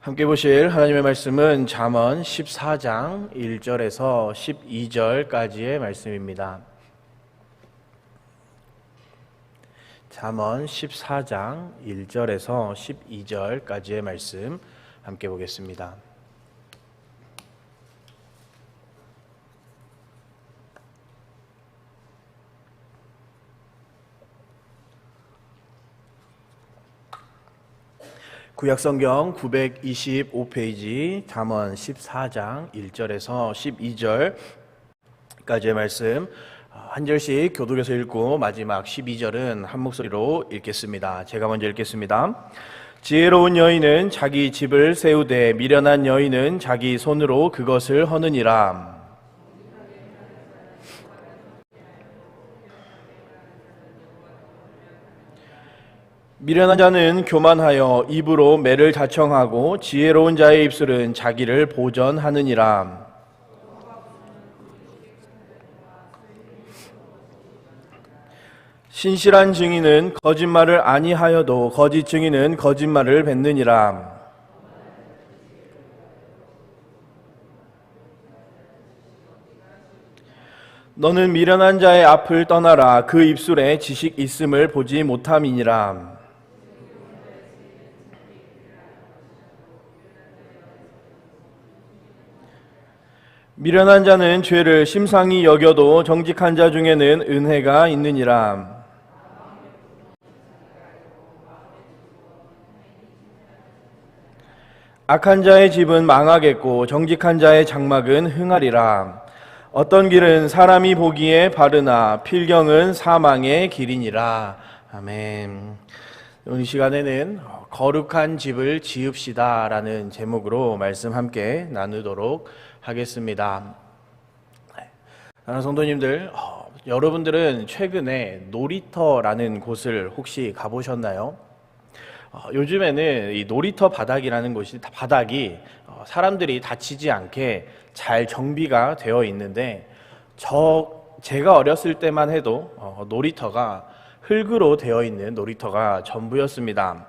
함께 보실 하나님의 말씀은 잠언 14장 1절에서 12절까지의 말씀입니다. 잠언 14장 1절에서 12절까지의 말씀 함께 보겠습니다. 구약성경 925페이지 잠언 14장 1절에서 12절까지의 말씀 한 절씩 교독해서 읽고 마지막 12절은 한 목소리로 읽겠습니다. 제가 먼저 읽겠습니다. 지혜로운 여인은 자기 집을 세우되 미련한 여인은 자기 손으로 그것을 허느니라. 미련한 자는 교만하여 입으로 매를 자청하고 지혜로운 자의 입술은 자기를 보전하느니라. 신실한 증인은 거짓말을 아니하여도 거짓 증인은 거짓말을 뱉느니라. 너는 미련한 자의 앞을 떠나라. 그 입술에 지식 있음을 보지 못함이니라. 미련한 자는 죄를 심상히 여겨도 정직한 자 중에는 은혜가 있느니라. 악한 자의 집은 망하겠고 정직한 자의 장막은 흥하리라. 어떤 길은 사람이 보기에 바르나 필경은 사망의 길이니라. 아멘. 오늘 시간에는 거룩한 집을 지읍시다 라는 제목으로 말씀 함께 나누도록 하겠습니다. 사랑하는 성도님들, 여러분들은 최근에 놀이터라는 곳을 혹시 가보셨나요? 요즘에는 이 놀이터 바닥이라는 곳이 바닥이 사람들이 다치지 않게 잘 정비가 되어 있는데 제가 어렸을 때만 해도 놀이터가 흙으로 되어 있는 놀이터가 전부였습니다.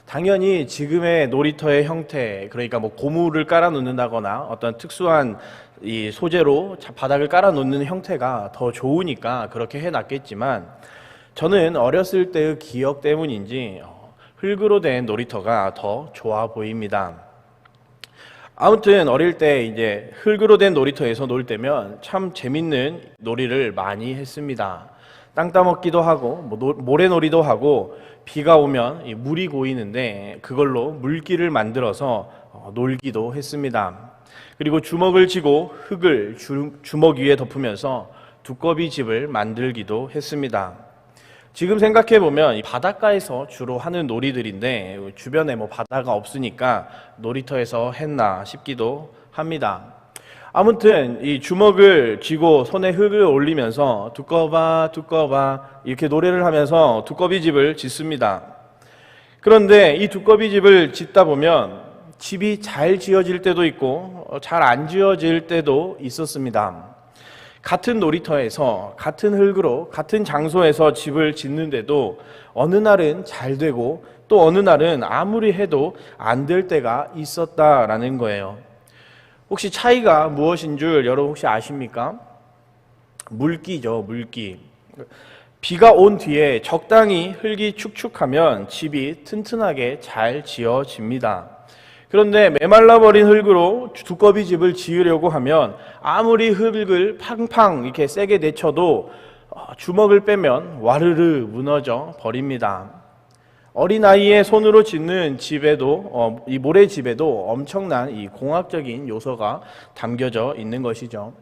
당연히 지금의 놀이터의 형태, 그러니까 고무를 깔아 놓는다거나 어떤 특수한 이 소재로 바닥을 깔아 놓는 형태가 더 좋으니까 그렇게 해놨겠지만 저는 어렸을 때의 기억 때문인지 흙으로 된 놀이터가 더 좋아 보입니다. 아무튼 어릴 때 이제 흙으로 된 놀이터에서 놀 때면 참 재밌는 놀이를 많이 했습니다. 땅 따먹기도 하고 모래놀이도 하고 비가 오면 물이 고이는데 그걸로 물길을 만들어서 놀기도 했습니다. 그리고 주먹을 쥐고 흙을 주먹 위에 덮으면서 두꺼비 집을 만들기도 했습니다. 지금 생각해보면 이 바닷가에서 주로 하는 놀이들인데 주변에 바다가 없으니까 놀이터에서 했나 싶기도 합니다. 아무튼 이 주먹을 쥐고 손에 흙을 올리면서 두꺼봐 이렇게 노래를 하면서 두꺼비 집을 짓습니다. 그런데 이 두꺼비 집을 짓다 보면 집이 잘 지어질 때도 있고 잘 안 지어질 때도 있었습니다. 같은 놀이터에서 같은 흙으로 같은 장소에서 집을 짓는데도 어느 날은 잘 되고 또 어느 날은 아무리 해도 안 될 때가 있었다라는 거예요. 혹시 차이가 무엇인 줄 여러분 혹시 아십니까? 물기죠, 물기. 비가 온 뒤에 적당히 흙이 축축하면 집이 튼튼하게 잘 지어집니다. 그런데 메말라버린 흙으로 두꺼비 집을 지으려고 하면 아무리 흙을 팡팡 이렇게 세게 내쳐도 주먹을 빼면 와르르 무너져 버립니다. 어린아이의 손으로 짓는 집에도 이 모래집에도 엄청난 이 공학적인 요소가 담겨져 있는 것이죠.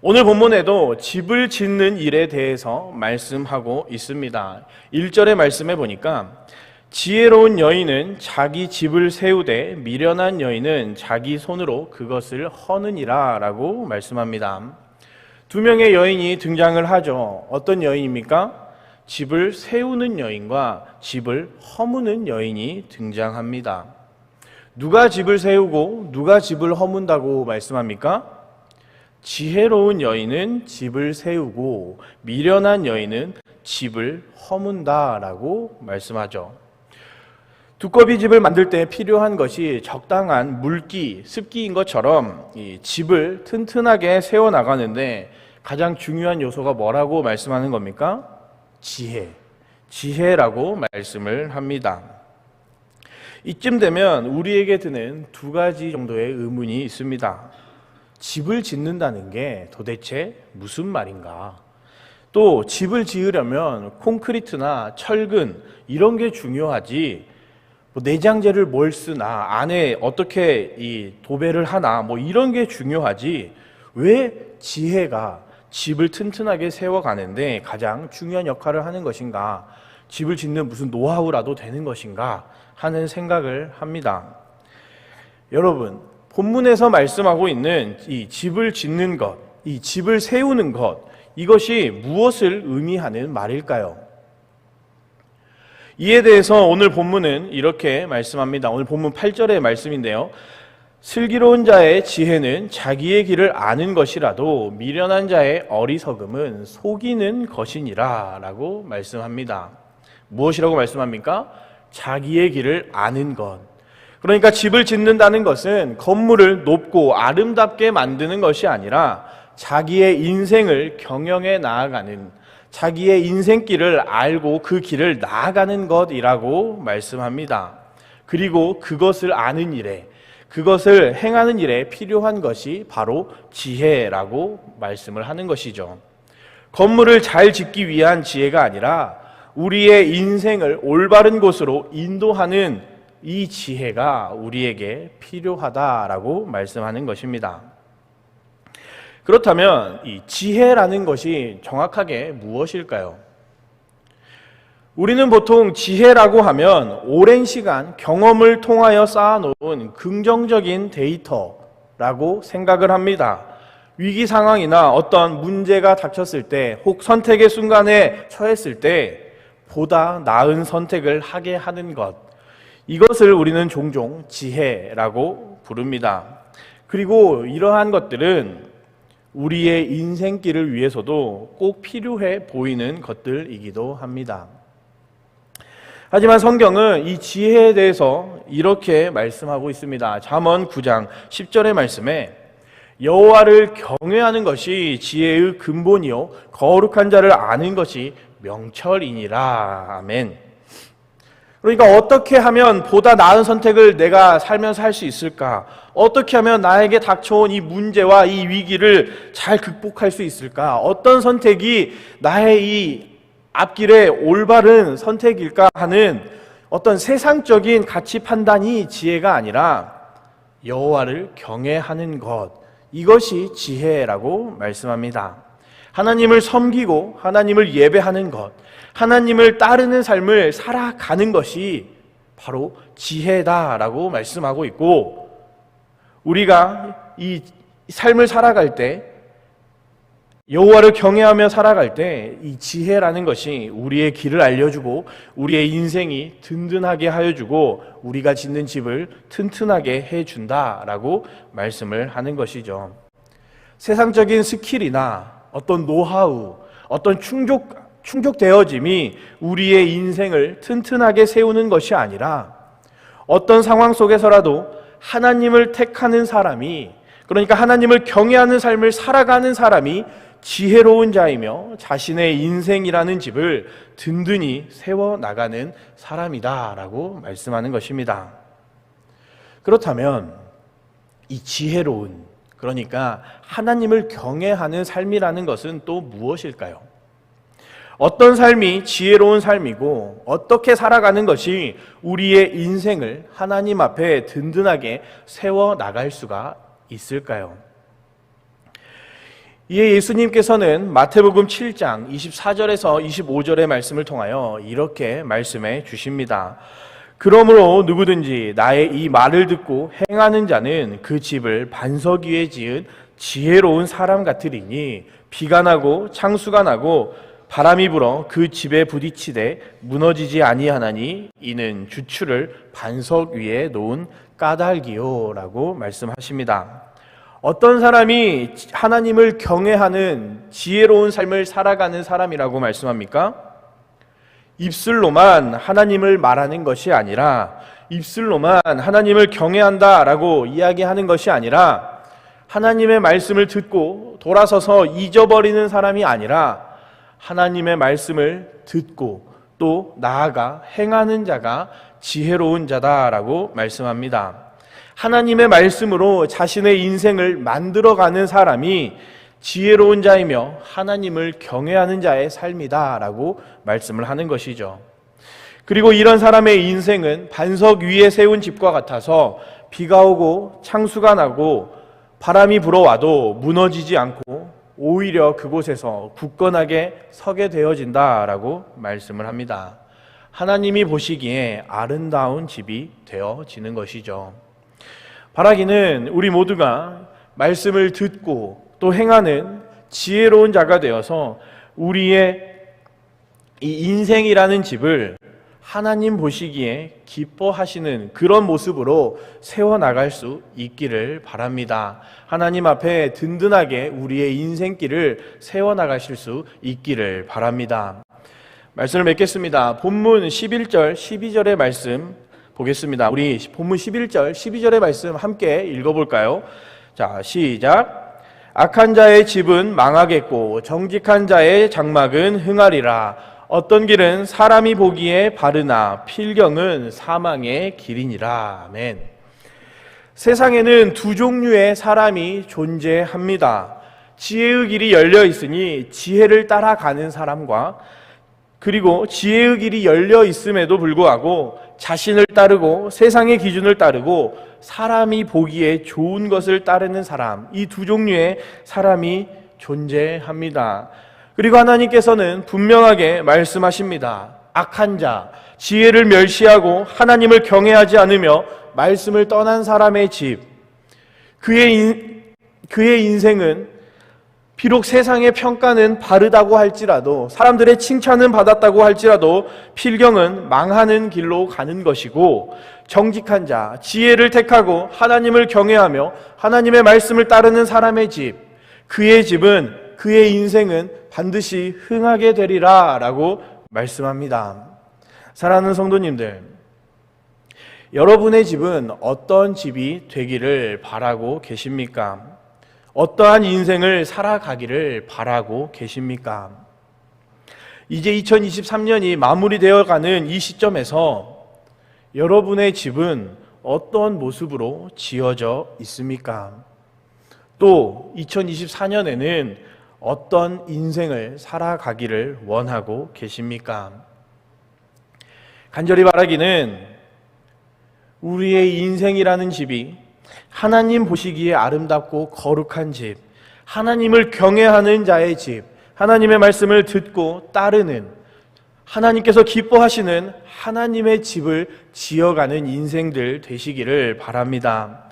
오늘 본문에도 집을 짓는 일에 대해서 말씀하고 있습니다. 1절의 말씀에 보니까 지혜로운 여인은 자기 집을 세우되 미련한 여인은 자기 손으로 그것을 허느니라 라고 말씀합니다. 두 명의 여인이 등장을 하죠. 어떤 여인입니까? 집을 세우는 여인과 집을 허무는 여인이 등장합니다. 누가 집을 세우고 누가 집을 허문다고 말씀합니까? 지혜로운 여인은 집을 세우고 미련한 여인은 집을 허문다라고 말씀하죠. 두꺼비 집을 만들 때 필요한 것이 적당한 물기, 습기인 것처럼 이 집을 튼튼하게 세워나가는데 가장 중요한 요소가 뭐라고 말씀하는 겁니까? 지혜라고 말씀을 합니다. 이쯤 되면 우리에게 드는 두 가지 정도의 의문이 있습니다. 집을 짓는다는 게 도대체 무슨 말인가? 또 집을 지으려면 콘크리트나 철근 이런 게 중요하지 내장재를 뭘 쓰나 안에 어떻게 이 도배를 하나 이런 게 중요하지 왜 지혜가 집을 튼튼하게 세워가는데 가장 중요한 역할을 하는 것인가? 집을 짓는 무슨 노하우라도 되는 것인가? 하는 생각을 합니다. 여러분, 본문에서 말씀하고 있는 이 집을 짓는 것, 이 집을 세우는 것, 이것이 무엇을 의미하는 말일까요? 이에 대해서 오늘 본문은 이렇게 말씀합니다. 오늘 본문 8절의 말씀인데요. 슬기로운 자의 지혜는 자기의 길을 아는 것이라도 미련한 자의 어리석음은 속이는 것이니라 라고 말씀합니다. 무엇이라고 말씀합니까? 자기의 길을 아는 것. 그러니까 집을 짓는다는 것은 건물을 높고 아름답게 만드는 것이 아니라 자기의 인생을 경영해 나아가는 자기의 인생길을 알고 그 길을 나아가는 것이라고 말씀합니다. 그리고 그것을 아는 일에, 그것을 행하는 일에 필요한 것이 바로 지혜라고 말씀을 하는 것이죠. 건물을 잘 짓기 위한 지혜가 아니라 우리의 인생을 올바른 곳으로 인도하는 이 지혜가 우리에게 필요하다라고 말씀하는 것입니다. 그렇다면 이 지혜라는 것이 정확하게 무엇일까요? 우리는 보통 지혜라고 하면 오랜 시간 경험을 통하여 쌓아놓은 긍정적인 데이터라고 생각을 합니다. 위기 상황이나 어떤 문제가 닥쳤을 때, 혹 선택의 순간에 처했을 때 보다 나은 선택을 하게 하는 것, 이것을 우리는 종종 지혜라고 부릅니다. 그리고 이러한 것들은 우리의 인생길을 위해서도 꼭 필요해 보이는 것들이기도 합니다. 하지만 성경은 이 지혜에 대해서 이렇게 말씀하고 있습니다. 잠언 9장 10절의 말씀에 여호와를 경외하는 것이 지혜의 근본이요 거룩한 자를 아는 것이 명철이니라. 아멘. 그러니까 어떻게 하면 보다 나은 선택을 내가 살면서 할 수 있을까? 어떻게 하면 나에게 닥쳐온 이 문제와 이 위기를 잘 극복할 수 있을까? 어떤 선택이 나의 이 앞길에 올바른 선택일까 하는 어떤 세상적인 가치 판단이 지혜가 아니라 여호와를 경외하는 것, 이것이 지혜라고 말씀합니다. 하나님을 섬기고 하나님을 예배하는 것, 하나님을 따르는 삶을 살아가는 것이 바로 지혜다라고 말씀하고 있고, 우리가 이 삶을 살아갈 때, 여호와를 경외하며 살아갈 때 이 지혜라는 것이 우리의 길을 알려주고 우리의 인생이 든든하게 하여주고 우리가 짓는 집을 튼튼하게 해준다라고 말씀을 하는 것이죠. 세상적인 스킬이나 어떤 노하우, 어떤 충족되어짐이 우리의 인생을 튼튼하게 세우는 것이 아니라 어떤 상황 속에서라도 하나님을 택하는 사람이, 그러니까 하나님을 경외하는 삶을 살아가는 사람이 지혜로운 자이며 자신의 인생이라는 집을 든든히 세워나가는 사람이다라고 말씀하는 것입니다. 그렇다면 이 지혜로운, 그러니까 하나님을 경외하는 삶이라는 것은 또 무엇일까요? 어떤 삶이 지혜로운 삶이고 어떻게 살아가는 것이 우리의 인생을 하나님 앞에 든든하게 세워나갈 수가 있을까요? 이에 예수님께서는 마태복음 7장 24절에서 25절의 말씀을 통하여 이렇게 말씀해 주십니다. 그러므로 누구든지 나의 이 말을 듣고 행하는 자는 그 집을 반석 위에 지은 지혜로운 사람 같으리니 비가 나고 창수가 나고 바람이 불어 그 집에 부딪히되 무너지지 아니하나니 이는 주추를 반석 위에 놓은 까닭이요 라고 말씀하십니다. 어떤 사람이 하나님을 경외하는 지혜로운 삶을 살아가는 사람이라고 말씀합니까? 입술로만 하나님을 말하는 것이 아니라, 입술로만 하나님을 경외한다라고 이야기하는 것이 아니라, 하나님의 말씀을 듣고 돌아서서 잊어버리는 사람이 아니라 하나님의 말씀을 듣고 또 나아가 행하는 자가 지혜로운 자다라고 말씀합니다. 하나님의 말씀으로 자신의 인생을 만들어가는 사람이 지혜로운 자이며 하나님을 경외하는 자의 삶이다라고 말씀을 하는 것이죠. 그리고 이런 사람의 인생은 반석 위에 세운 집과 같아서 비가 오고 창수가 나고 바람이 불어와도 무너지지 않고 오히려 그곳에서 굳건하게 서게 되어진다라고 말씀을 합니다. 하나님이 보시기에 아름다운 집이 되어지는 것이죠. 바라기는 우리 모두가 말씀을 듣고 또 행하는 지혜로운 자가 되어서 우리의 이 인생이라는 집을 하나님 보시기에 기뻐하시는 그런 모습으로 세워나갈 수 있기를 바랍니다. 하나님 앞에 든든하게 우리의 인생길을 세워나가실 수 있기를 바랍니다. 말씀을 맺겠습니다. 본문 11절, 12절의 말씀 보겠습니다. 우리 본문 11절, 12절의 말씀 함께 읽어볼까요? 자, 시작. 악한 자의 집은 망하겠고 정직한 자의 장막은 흥하리라. 어떤 길은 사람이 보기에 바르나 필경은 사망의 길이니라. 아멘. 세상에는 두 종류의 사람이 존재합니다. 지혜의 길이 열려 있으니 지혜를 따라가는 사람과, 그리고 지혜의 길이 열려 있음에도 불구하고 자신을 따르고 세상의 기준을 따르고 사람이 보기에 좋은 것을 따르는 사람, 이 두 종류의 사람이 존재합니다. 그리고 하나님께서는 분명하게 말씀하십니다. 악한 자, 지혜를 멸시하고 하나님을 경외하지 않으며 말씀을 떠난 사람의 집, 그의 인생은 비록 세상의 평가는 바르다고 할지라도, 사람들의 칭찬은 받았다고 할지라도 필경은 망하는 길로 가는 것이고, 정직한 자, 지혜를 택하고 하나님을 경외하며 하나님의 말씀을 따르는 사람의 집, 그의 집은, 그의 인생은 반드시 흥하게 되리라 라고 말씀합니다. 사랑하는 성도님들, 여러분의 집은 어떤 집이 되기를 바라고 계십니까? 어떠한 인생을 살아가기를 바라고 계십니까? 이제 2023년이 마무리되어 가는 이 시점에서 여러분의 집은 어떤 모습으로 지어져 있습니까? 또 2024년에는 어떤 인생을 살아가기를 원하고 계십니까? 간절히 바라기는 우리의 인생이라는 집이 하나님 보시기에 아름답고 거룩한 집, 하나님을 경외하는 자의 집, 하나님의 말씀을 듣고 따르는, 하나님께서 기뻐하시는 하나님의 집을 지어가는 인생들 되시기를 바랍니다.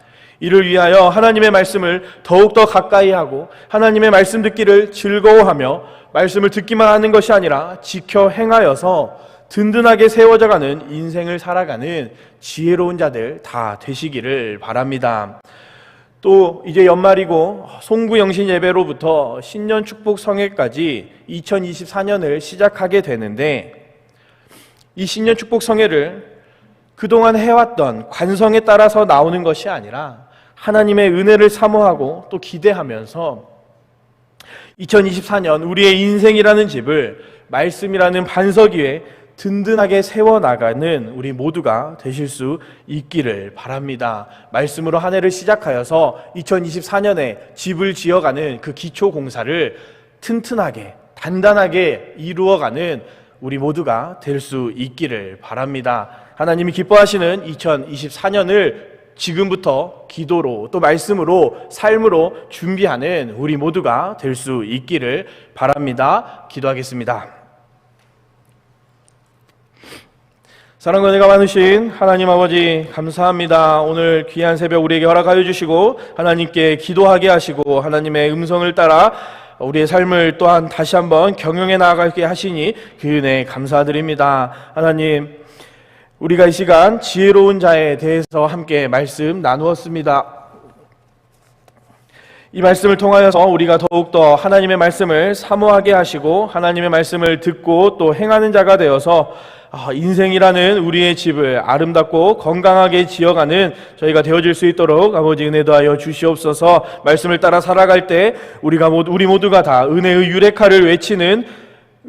이를 위하여 하나님의 말씀을 더욱더 가까이 하고 하나님의 말씀 듣기를 즐거워하며 말씀을 듣기만 하는 것이 아니라 지켜 행하여서 든든하게 세워져가는 인생을 살아가는 지혜로운 자들 다 되시기를 바랍니다. 또 이제 연말이고 송구영신 예배로부터 신년 축복 성회까지 2024년을 시작하게 되는데, 이 신년 축복 성회를 그동안 해왔던 관성에 따라서 나오는 것이 아니라 하나님의 은혜를 사모하고 또 기대하면서 2024년 우리의 인생이라는 집을 말씀이라는 반석 위에 든든하게 세워나가는 우리 모두가 되실 수 있기를 바랍니다. 말씀으로 한 해를 시작하여서 2024년에 집을 지어가는 그 기초 공사를 튼튼하게 단단하게 이루어가는 우리 모두가 될 수 있기를 바랍니다. 하나님이 기뻐하시는 2024년을 지금부터 기도로 또 말씀으로 삶으로 준비하는 우리 모두가 될 수 있기를 바랍니다. 기도하겠습니다. 사랑과 은혜가 많으신 하나님 아버지, 감사합니다. 오늘 귀한 새벽 우리에게 허락하여 주시고 하나님께 기도하게 하시고 하나님의 음성을 따라 우리의 삶을 또한 다시 한번 경영해 나가게 하시니 그 은혜 감사드립니다. 하나님, 우리가 이 시간 지혜로운 자에 대해서 함께 말씀 나누었습니다. 이 말씀을 통하여서 우리가 더욱더 하나님의 말씀을 사모하게 하시고 하나님의 말씀을 듣고 또 행하는 자가 되어서 인생이라는 우리의 집을 아름답고 건강하게 지어가는 저희가 되어질 수 있도록 아버지 은혜 더하여 주시옵소서. 말씀을 따라 살아갈 때 우리 모두가 다 은혜의 유레카를 외치는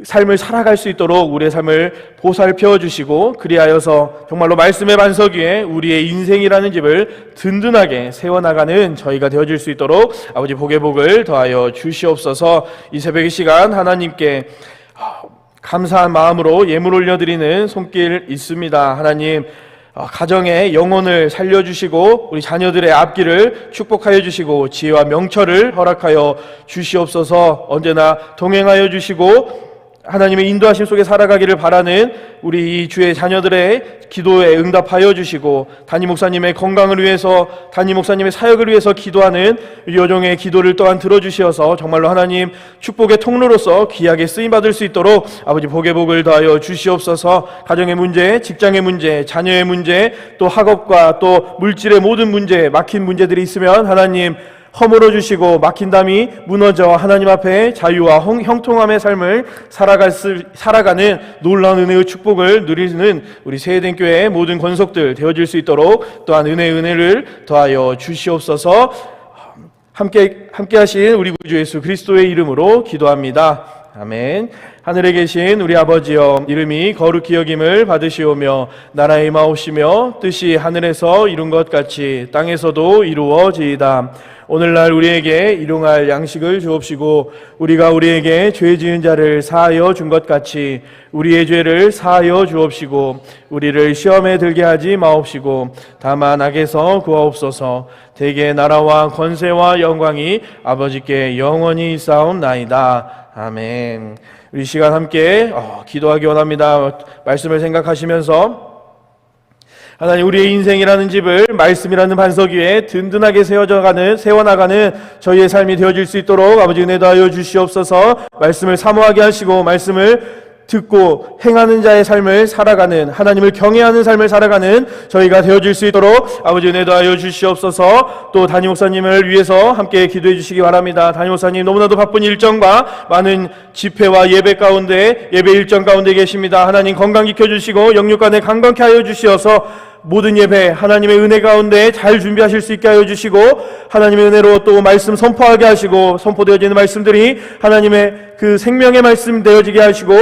삶을 살아갈 수 있도록 우리의 삶을 보살펴 주시고, 그리하여서 정말로 말씀의 반석 위에 우리의 인생이라는 집을 든든하게 세워나가는 저희가 되어질 수 있도록 아버지 복의 복을 더하여 주시옵소서. 이 새벽의 시간 하나님께 감사한 마음으로 예물 올려드리는 손길 있습니다. 하나님, 가정의 영혼을 살려주시고 우리 자녀들의 앞길을 축복하여 주시고 지혜와 명철을 허락하여 주시옵소서. 언제나 동행하여 주시고 하나님의 인도하심 속에 살아가기를 바라는 우리 주의 자녀들의 기도에 응답하여 주시고, 담임 목사님의 건강을 위해서, 담임 목사님의 사역을 위해서 기도하는 여종의 기도를 또한 들어주시어서 정말로 하나님 축복의 통로로서 귀하게 쓰임받을 수 있도록 아버지 복의 복을 더하여 주시옵소서. 가정의 문제, 직장의 문제, 자녀의 문제, 또 학업과 또 물질의 모든 문제, 막힌 문제들이 있으면 하나님 허물어 주시고 막힌 담이 무너져 하나님 앞에 자유와 형통함의 삶을 살아가는 놀라운 은혜의 축복을 누리는 우리 세대교회의 모든 권속들 되어질 수 있도록 또한 은혜를 더하여 주시옵소서. 함께 하신 우리 구주 예수 그리스도의 이름으로 기도합니다. 아멘. 하늘에 계신 우리 아버지여, 이름이 거룩히 여김을 받으시오며 나라의 임하옵시며 뜻이 하늘에서 이룬 것 같이 땅에서도 이루어지이다. 오늘날 우리에게 일용할 양식을 주옵시고 우리가 우리에게 죄 지은 자를 사하여 준 것 같이 우리의 죄를 사하여 주옵시고 우리를 시험에 들게 하지 마옵시고 다만 악에서 구하옵소서. 대개 나라와 권세와 영광이 아버지께 영원히 있사옵나이다. 아멘. 우리 시간 함께 기도하기 원합니다. 말씀을 생각하시면서 하나님, 우리의 인생이라는 집을 말씀이라는 반석 위에 든든하게 세워나가는 저희의 삶이 되어질 수 있도록 아버지 은혜 더하여 주시옵소서. 말씀을 사모하게 하시고 말씀을 듣고 행하는 자의 삶을 살아가는, 하나님을 경외하는 삶을 살아가는 저희가 되어질 수 있도록 아버지 은혜 더하여 주시옵소서. 또 담임 목사님을 위해서 함께 기도해 주시기 바랍니다. 담임 목사님 너무나도 바쁜 일정과 많은 집회와 예배 가운데, 예배 일정 가운데 계십니다. 하나님 건강 지켜주시고 영육간에 강건케 하여 주시어서 모든 예배 하나님의 은혜 가운데 잘 준비하실 수 있게 하여 주시고 하나님의 은혜로 또 말씀 선포하게 하시고 선포되어지는 말씀들이 하나님의 그 생명의 말씀 되어지게 하시고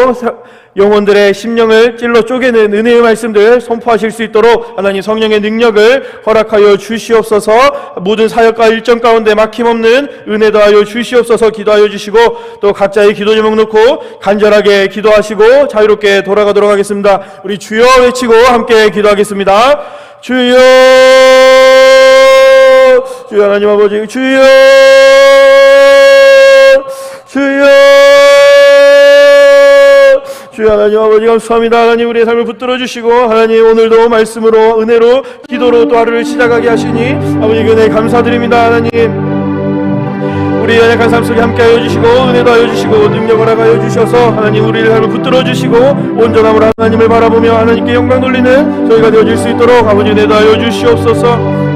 영혼들의 심령을 찔러 쪼개는 은혜의 말씀들 선포하실 수 있도록 하나님 성령의 능력을 허락하여 주시옵소서. 모든 사역과 일정 가운데 막힘없는 은혜 더하여 주시옵소서. 기도하여 주시고 또 각자의 기도 제목 놓고 간절하게 기도하시고 자유롭게 돌아가도록 하겠습니다. 우리 주여 외치고 함께 기도하겠습니다. 주여, 주여 하나님 아버지, 주여, 주여, 주여 하나님 아버지 감사합니다. 하나님 우리의 삶을 붙들어 주시고 하나님 오늘도 말씀으로 은혜로 기도로 또 하루를 시작하게 하시니 아버지 은혜 감사드립니다. 하나님 우리의 연약한 삶 속에 함께 하여 주시고 은혜도 하여 주시고 능력을 허락하여 주셔서 하나님 우리의 삶을 붙들어 주시고 온전함으로 하나님을 바라보며 하나님께 영광 돌리는 저희가 되어질 수 있도록 아버지 은혜도 하여 주시옵소서.